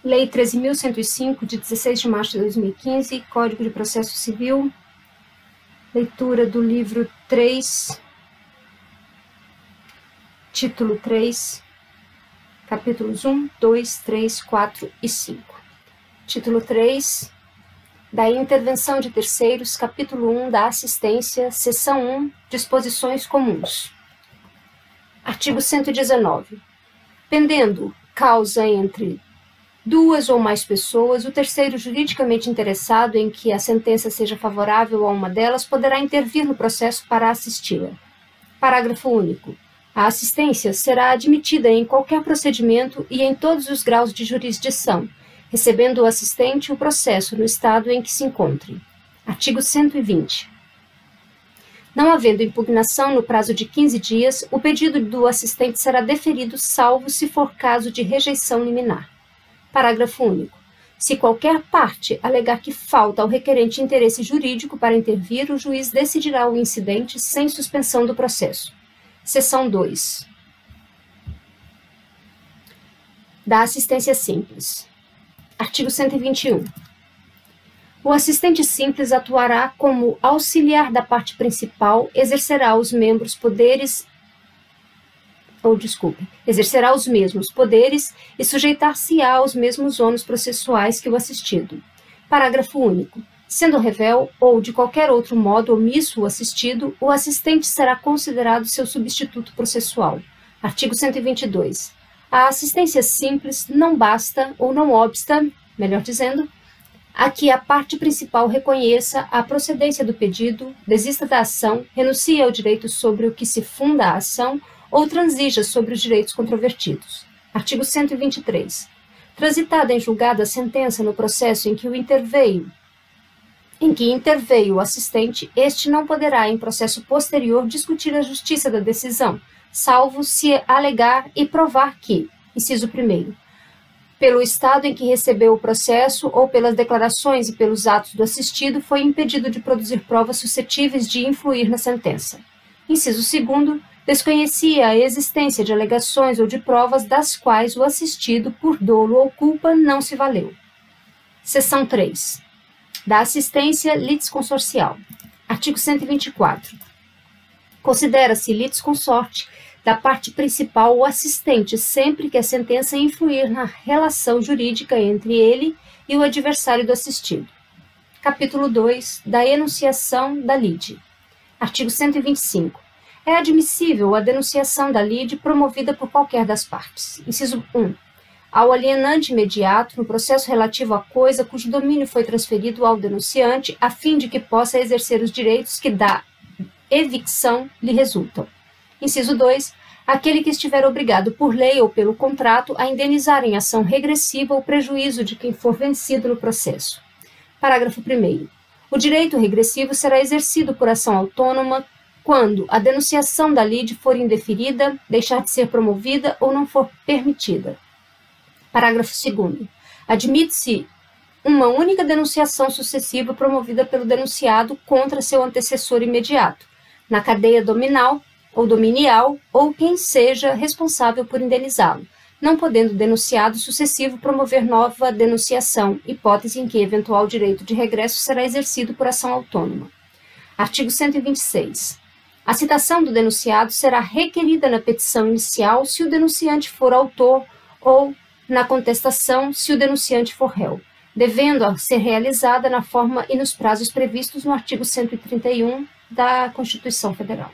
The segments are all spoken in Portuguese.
Lei 13.105, de 16 de março de 2015, Código de Processo Civil, leitura do livro 3, título 3, capítulos 1, 2, 3, 4 e 5. Título 3, da intervenção de terceiros, capítulo 1, da assistência, seção 1, disposições comuns. Artigo 119. Pendendo causa entre duas ou mais pessoas, o terceiro juridicamente interessado em que a sentença seja favorável a uma delas poderá intervir no processo para assisti-la. Parágrafo único. A assistência será admitida em qualquer procedimento e em todos os graus de jurisdição, recebendo o assistente o processo no estado em que se encontre. Artigo 120. Não havendo impugnação no prazo de 15 dias, o pedido do assistente será deferido, salvo se for caso de rejeição liminar. Parágrafo único. Se qualquer parte alegar que falta ao requerente interesse jurídico para intervir, o juiz decidirá o incidente sem suspensão do processo. Seção 2. Da assistência simples. Artigo 121. O assistente simples atuará como auxiliar da parte principal, exercerá os mesmos poderes e sujeitar-se-á aos mesmos ônus processuais que o assistido. Parágrafo único. Sendo revel ou de qualquer outro modo omisso o assistido, o assistente será considerado seu substituto processual. Artigo 122. A assistência simples não basta, ou não obsta, melhor dizendo, a que a parte principal reconheça a procedência do pedido, desista da ação, renuncie ao direito sobre o que se funda a ação ou transija sobre os direitos controvertidos. Artigo 123. Transitada em julgado a sentença no processo em que interveio o assistente, este não poderá, em processo posterior, discutir a justiça da decisão, salvo se alegar e provar que, inciso 1º, pelo estado em que recebeu o processo ou pelas declarações e pelos atos do assistido, foi impedido de produzir provas suscetíveis de influir na sentença. Inciso 2º, desconhecia a existência de alegações ou de provas das quais o assistido, por dolo ou culpa, não se valeu. Seção 3. Da assistência litisconsorcial. Artigo 124. Considera-se litisconsorte da parte principal o assistente sempre que a sentença influir na relação jurídica entre ele e o adversário do assistido. Capítulo 2. Da enunciação da lide. Artigo 125. É admissível a denunciação da lide promovida por qualquer das partes. Inciso 1. Ao alienante imediato no processo relativo à coisa cujo domínio foi transferido ao denunciante, a fim de que possa exercer os direitos que da evicção lhe resultam. Inciso 2. Aquele que estiver obrigado por lei ou pelo contrato a indenizar em ação regressiva o prejuízo de quem for vencido no processo. Parágrafo 1º. O direito regressivo será exercido por ação autônoma quando a denunciação da lide for indeferida, deixar de ser promovida ou não for permitida. Parágrafo 2º. Admite-se uma única denunciação sucessiva promovida pelo denunciado contra seu antecessor imediato, na cadeia dominal ou dominial, ou quem seja responsável por indenizá-lo, não podendo o denunciado sucessivo promover nova denunciação, hipótese em que eventual direito de regresso será exercido por ação autônoma. Artigo 126. A citação do denunciado será requerida na petição inicial se o denunciante for autor ou na contestação se o denunciante for réu, devendo ser realizada na forma e nos prazos previstos no artigo 131 da Constituição Federal.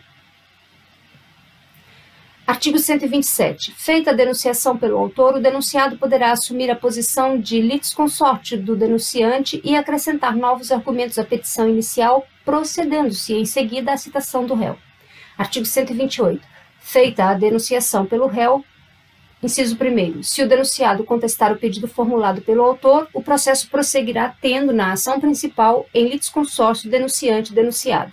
Artigo 127. Feita a denunciação pelo autor, o denunciado poderá assumir a posição de litisconsorte do denunciante e acrescentar novos argumentos à petição inicial, procedendo-se em seguida à citação do réu. Artigo 128. Feita a denunciação pelo réu, inciso 1º, se o denunciado contestar o pedido formulado pelo autor, o processo prosseguirá tendo na ação principal em litisconsórcio denunciante-denunciado.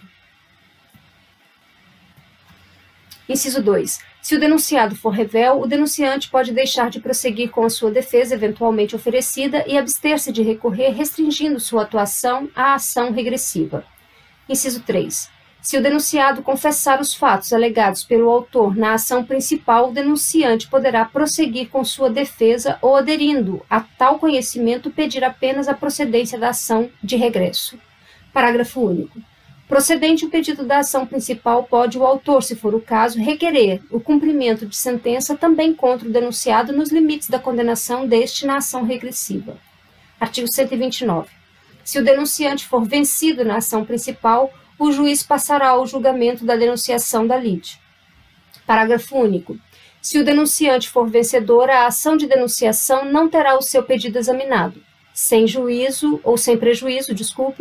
Inciso 2. Se o denunciado for revel, o denunciante pode deixar de prosseguir com a sua defesa eventualmente oferecida e abster-se de recorrer, restringindo sua atuação à ação regressiva. Inciso 3. Se o denunciado confessar os fatos alegados pelo autor na ação principal, o denunciante poderá prosseguir com sua defesa ou, aderindo a tal conhecimento, pedir apenas a procedência da ação de regresso. Parágrafo único. Procedente o pedido da ação principal, pode o autor, se for o caso, requerer o cumprimento de sentença também contra o denunciado nos limites da condenação deste na ação regressiva. Artigo 129. Se o denunciante for vencido na ação principal, o juiz passará ao julgamento da denunciação da lide. Parágrafo único. Se o denunciante for vencedor, a ação de denunciação não terá o seu pedido examinado, sem prejuízo,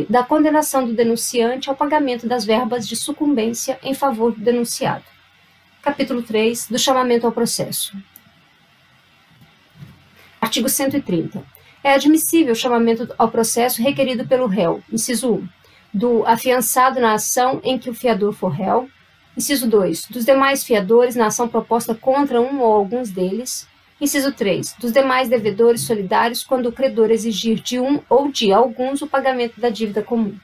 da condenação do denunciante ao pagamento das verbas de sucumbência em favor do denunciado. Capítulo 3 do chamamento ao processo. Artigo 130. É admissível o chamamento ao processo requerido pelo réu, inciso 1, do afiançado na ação em que o fiador for réu, inciso 2, dos demais fiadores na ação proposta contra um ou alguns deles, inciso 3, dos demais devedores solidários quando o credor exigir de um ou de alguns o pagamento da dívida comum.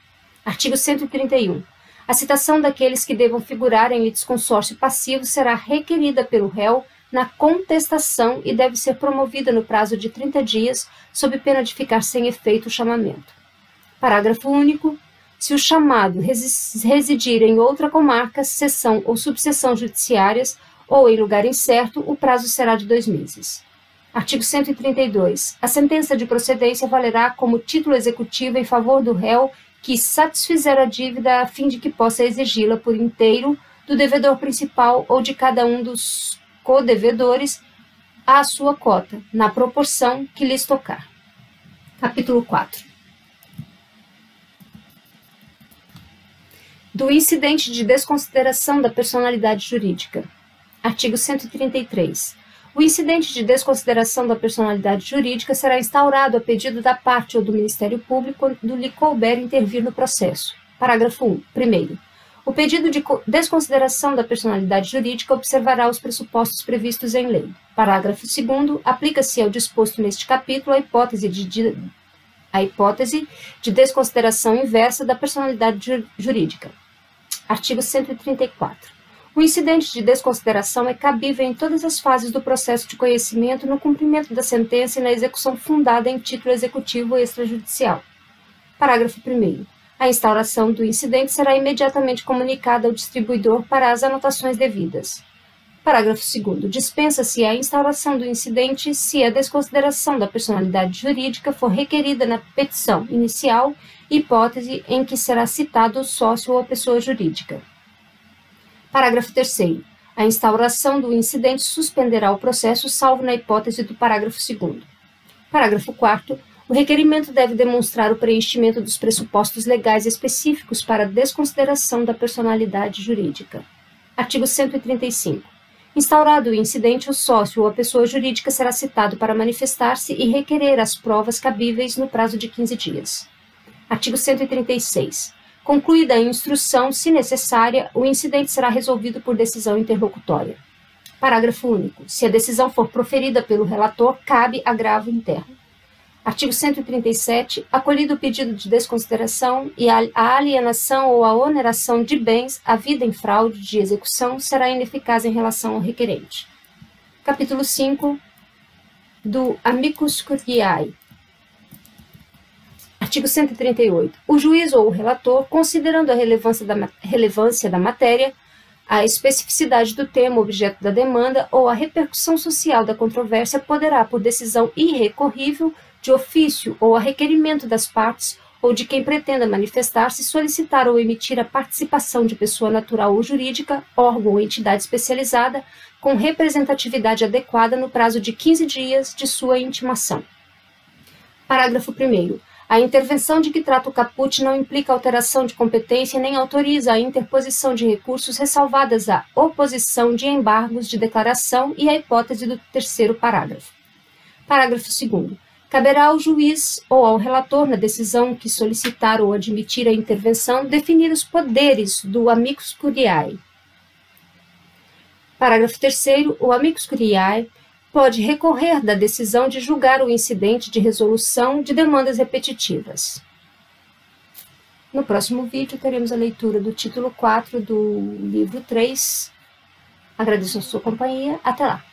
Artigo 131. A citação daqueles que devam figurar em litisconsórcio passivo será requerida pelo réu na contestação e deve ser promovida no prazo de 30 dias, sob pena de ficar sem efeito o chamamento. Parágrafo único. Se o chamado residir em outra comarca, seção ou subseção judiciárias, ou em lugar incerto, o prazo será de 2 meses. Artigo 132. A sentença de procedência valerá como título executivo em favor do réu que satisfizer a dívida a fim de que possa exigi-la por inteiro do devedor principal ou de cada um dos codevedores à sua cota, na proporção que lhes tocar. Capítulo 4. Do incidente de desconsideração da personalidade jurídica. Artigo 133. O incidente de desconsideração da personalidade jurídica será instaurado a pedido da parte ou do Ministério Público quando lhe couber intervir no processo. Parágrafo 1. Primeiro, o pedido de desconsideração da personalidade jurídica observará os pressupostos previstos em lei. Parágrafo 2. Aplica-se ao disposto neste capítulo a hipótese de desconsideração inversa da personalidade jurídica. Artigo 134. O incidente de desconsideração é cabível em todas as fases do processo de conhecimento, no cumprimento da sentença e na execução fundada em título executivo extrajudicial. Parágrafo 1º. A instauração do incidente será imediatamente comunicada ao distribuidor para as anotações devidas. Parágrafo 2º. Dispensa-se a instauração do incidente se a desconsideração da personalidade jurídica for requerida na petição inicial, hipótese em que será citado o sócio ou a pessoa jurídica. Parágrafo 3º. A instauração do incidente suspenderá o processo, salvo na hipótese do parágrafo 2º. Parágrafo 4º. O requerimento deve demonstrar o preenchimento dos pressupostos legais específicos para a desconsideração da personalidade jurídica. Artigo 135. Instaurado o incidente, o sócio ou a pessoa jurídica será citado para manifestar-se e requerer as provas cabíveis no prazo de 15 dias. Artigo 136. Concluída a instrução, se necessária, o incidente será resolvido por decisão interlocutória. Parágrafo único. Se a decisão for proferida pelo relator, cabe agravo interno. Artigo 137. Acolhido o pedido de desconsideração e a alienação ou a oneração de bens, a vida em fraude de execução será ineficaz em relação ao requerente. Capítulo 5 do Amicus Curiae. Artigo 138. O juiz ou o relator, considerando a relevância da matéria, a especificidade do tema objeto da demanda ou a repercussão social da controvérsia, poderá, por decisão irrecorrível, de ofício ou a requerimento das partes ou de quem pretenda manifestar-se, solicitar ou emitir a participação de pessoa natural ou jurídica, órgão ou entidade especializada, com representatividade adequada no prazo de 15 dias de sua intimação. Parágrafo 1º. A intervenção de que trata o caput não implica alteração de competência nem autoriza a interposição de recursos, ressalvadas a oposição de embargos de declaração e a hipótese do 3º parágrafo. Parágrafo 2º. Caberá ao juiz ou ao relator, na decisão que solicitar ou admitir a intervenção, definir os poderes do amicus curiae. Parágrafo 3º. O amicus curiae pode recorrer da decisão de julgar o incidente de resolução de demandas repetitivas. No próximo vídeo teremos a leitura do título 4 do livro 3. Agradeço a sua companhia. Até lá!